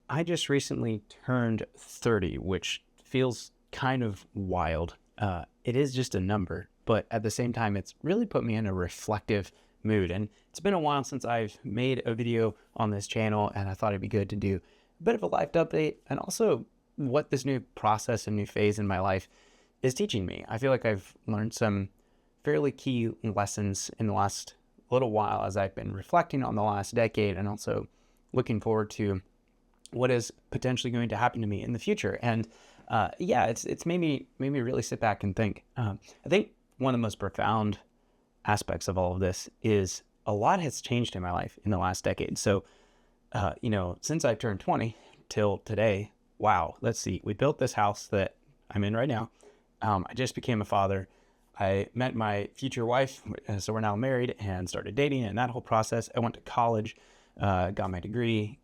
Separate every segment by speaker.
Speaker 1: I just recently turned 30, which feels kind of wild. It is just a number, but at the same time, it's really put me in a reflective mood. And it's been a while since I've made a video on this channel, and I thought it'd be good to do a bit of a life update and also what this new process and new phase in my life is teaching me. I feel like I've learned some fairly key lessons in the last little while as I've been reflecting on the last decade and also looking forward to what is potentially going to happen to me in the future. And it's made me really sit back and think. I think one of the most profound aspects of all of this is a lot has changed in my life in the last decade. So, since I turned 20 till today, wow, let's see, we built this house that I'm in right now. I just became a father. I met my future wife, so we're now married, and started dating, and that whole process. I went to college, got my degree,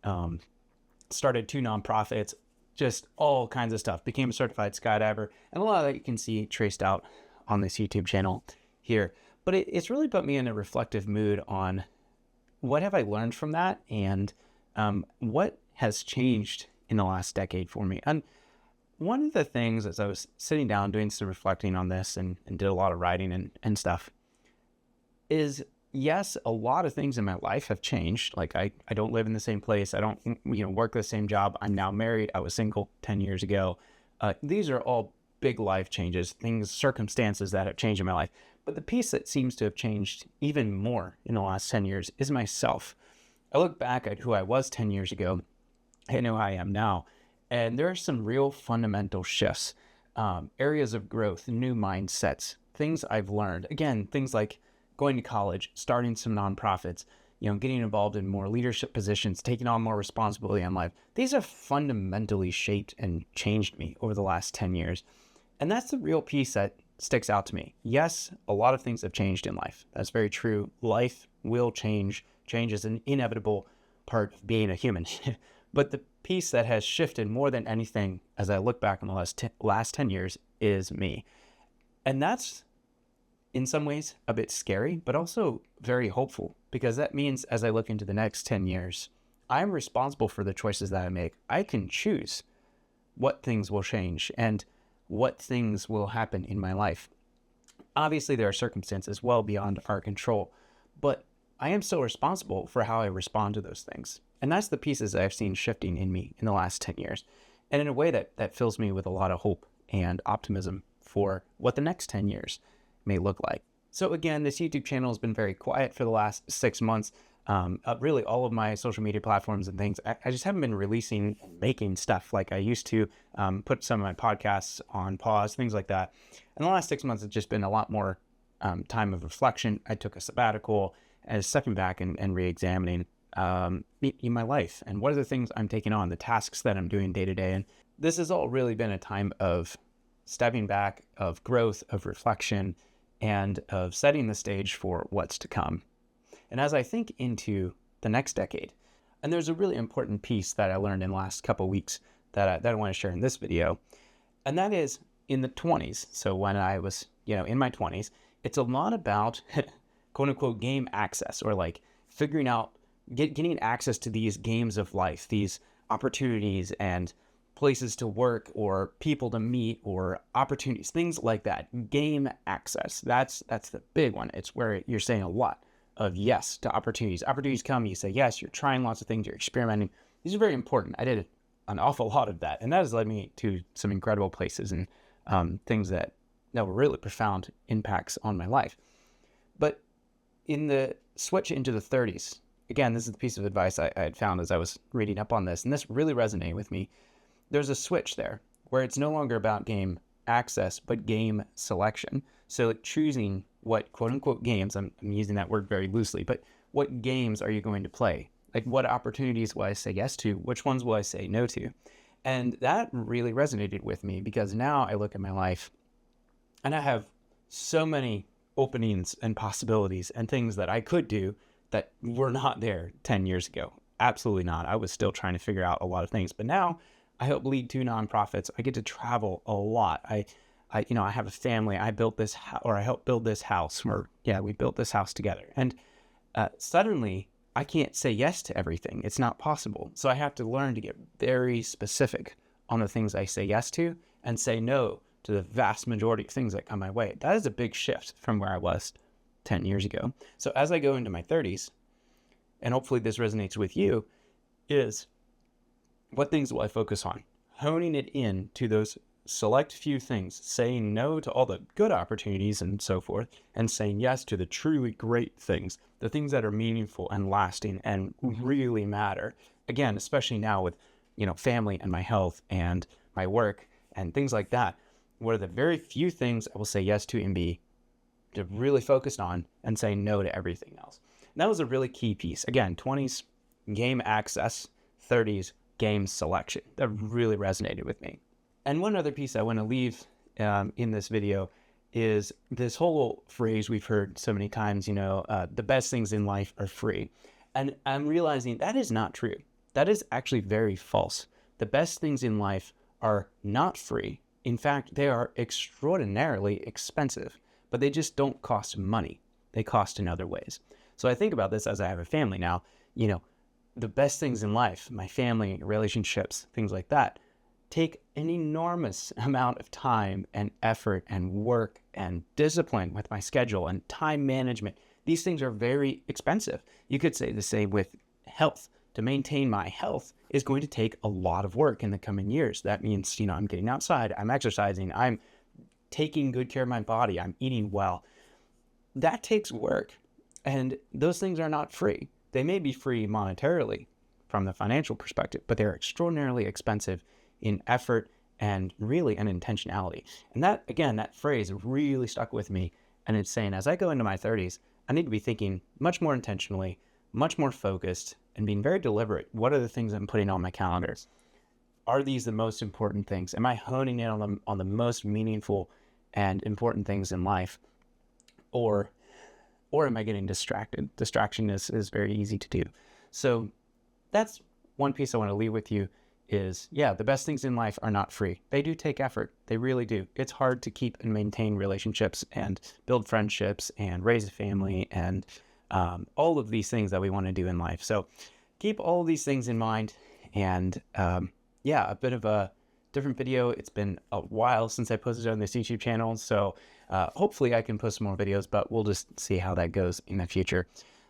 Speaker 1: started 2 nonprofits, just all kinds of stuff. Became a certified skydiver, and a lot of that you can see traced out on this YouTube channel here. But it's really put me in a reflective mood on what have I learned from that, and what has changed in the last decade for me. And one of the things as I was sitting down doing some reflecting on this and did a lot of writing and stuff is, yes, a lot of things in my life have changed. Like I don't live in the same place. I don't, work the same job. I'm now married. I was single 10 years ago. These are all big life changes, circumstances that have changed in my life. But the piece that seems to have changed even more in the last 10 years is myself. I look back at who I was 10 years ago and who I am now. And there are some real fundamental shifts, areas of growth, new mindsets, things I've learned. Again, things like going to college, starting some nonprofits, getting involved in more leadership positions, taking on more responsibility in life. These have fundamentally shaped and changed me over the last 10 years. And that's the real piece that sticks out to me. Yes, a lot of things have changed in life. That's very true. Life will change. Change is an inevitable part of being a human. But the piece that has shifted more than anything as I look back on the last 10 years is me. And that's in some ways a bit scary, but also very hopeful, because that means as I look into the next 10 years, I'm responsible for the choices that I make. I can choose what things will change and what things will happen in my life. Obviously, there are circumstances well beyond our control, but I am still responsible for how I respond to those things. And that's the pieces that I've seen shifting in me in the last 10 years. And in a way that fills me with a lot of hope and optimism for what the next 10 years may look like. So again, this YouTube channel has been very quiet for the last 6 months. Really all of my social media platforms and things, I just haven't been releasing and making stuff like I used to, put some of my podcasts on pause, things like that. And the last 6 months, it's just been a lot more time of reflection. I took a sabbatical and stepping back and re-examining in my life and what are the things I'm taking on, the tasks that I'm doing day to day. And this has all really been a time of stepping back, of growth, of reflection, and of setting the stage for what's to come. And as I think into the next decade, and there's a really important piece that I learned in the last couple of weeks that I want to share in this video, and that is in the 20s. So when I was, in my 20s, it's a lot about quote unquote game access, or like figuring out, getting access to these games of life, these opportunities and places to work or people to meet or opportunities, things like that. Game access. That's the big one. It's where you're saying a lot of yes to opportunities. Opportunities come, you say yes, you're trying lots of things, you're experimenting. These are very important. I did an awful lot of that. And that has led me to some incredible places and things that were really profound impacts on my life. But in the switch into the 30s, again, this is the piece of advice I had found as I was reading up on this, and this really resonated with me. There's a switch there where it's no longer about game access, but game selection. So choosing what quote unquote games, I'm using that word very loosely, but what games are you going to play? Like what opportunities will I say yes to? Which ones will I say no to? And that really resonated with me because now I look at my life and I have so many openings and possibilities and things that I could do that were not there 10 years ago. Absolutely not. I was still trying to figure out a lot of things, but now I help lead 2 nonprofits. I get to travel a lot. I have a family. I built this, or I helped build this house. We built this house together. And suddenly I can't say yes to everything. It's not possible. So I have to learn to get very specific on the things I say yes to and say no to the vast majority of things that come my way. That is a big shift from where I was 10 years ago. So as I go into my 30s, and hopefully this resonates with you, is what things will I focus on? Honing it in to those select few things, saying no to all the good opportunities and so forth, and saying yes to the truly great things, the things that are meaningful and lasting and really matter. Again, especially now with, family and my health and my work and things like that. What are the very few things I will say yes to and be to really focused on, and say no to everything else? And that was a really key piece. Again, 20s, game access, 30s, game selection. That really resonated with me. And one other piece I want to leave in this video is this whole phrase we've heard so many times, the best things in life are free. And I'm realizing that is not true. That is actually very false. The best things in life are not free. In fact, they are extraordinarily expensive, but they just don't cost money. They cost in other ways. So I think about this as I have a family now, the best things in life, my family, relationships, things like that, take an enormous amount of time and effort and work and discipline with my schedule and time management. These things are very expensive. You could say the same with health. To maintain my health is going to take a lot of work in the coming years. That means, I'm getting outside, I'm exercising, I'm taking good care of my body, I'm eating well. That takes work. And those things are not free. They may be free monetarily from the financial perspective, but they're extraordinarily expensive in effort and really an intentionality. And that, again, that phrase really stuck with me. And it's saying, as I go into my 30s, I need to be thinking much more intentionally, much more focused, and being very deliberate. What are the things I'm putting on my calendars? Are these the most important things? Am I honing in on the most meaningful and important things in life? Or am I getting distracted? Distraction is very easy to do. So that's one piece I want to leave with you is, the best things in life are not free. They do take effort. They really do. It's hard to keep and maintain relationships and build friendships and raise a family and all of these things that we want to do in life. So keep all of these things in mind. And a bit of a different video. It's been a while since I posted on this YouTube channel. So hopefully I can post some more videos, but we'll just see how that goes in the future.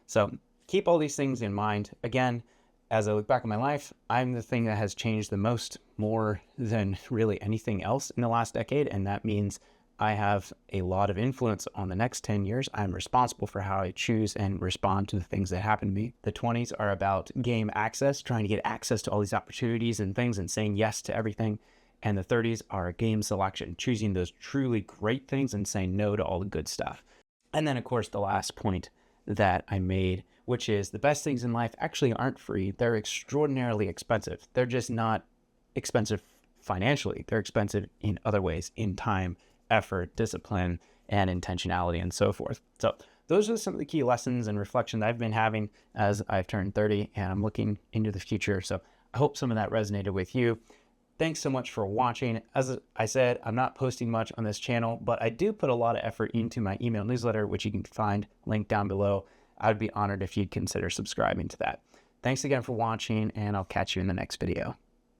Speaker 1: So keep all these things in mind. Again, as I look back on my life, I'm the thing that has changed the most, more than really anything else in the last decade. And that means I have a lot of influence on the next 10 years. I'm responsible for how I choose and respond to the things that happen to me. The 20s are about game access, trying to get access to all these opportunities and things and saying yes to everything. And the 30s are game selection, choosing those truly great things and saying no to all the good stuff. And then, of course, the last point that I made, which is the best things in life actually aren't free. They're extraordinarily expensive. They're just not expensive financially. They're expensive in other ways, in time, effort, discipline, and intentionality, and so forth. So those are some of the key lessons and reflection that I've been having as I've turned 30 and I'm looking into the future. So I hope some of that resonated with you. Thanks so much for watching. As I said, I'm not posting much on this channel, but I do put a lot of effort into my email newsletter, which you can find linked down below. I'd be honored if you'd consider subscribing to that. Thanks again for watching, and I'll catch you in the next video.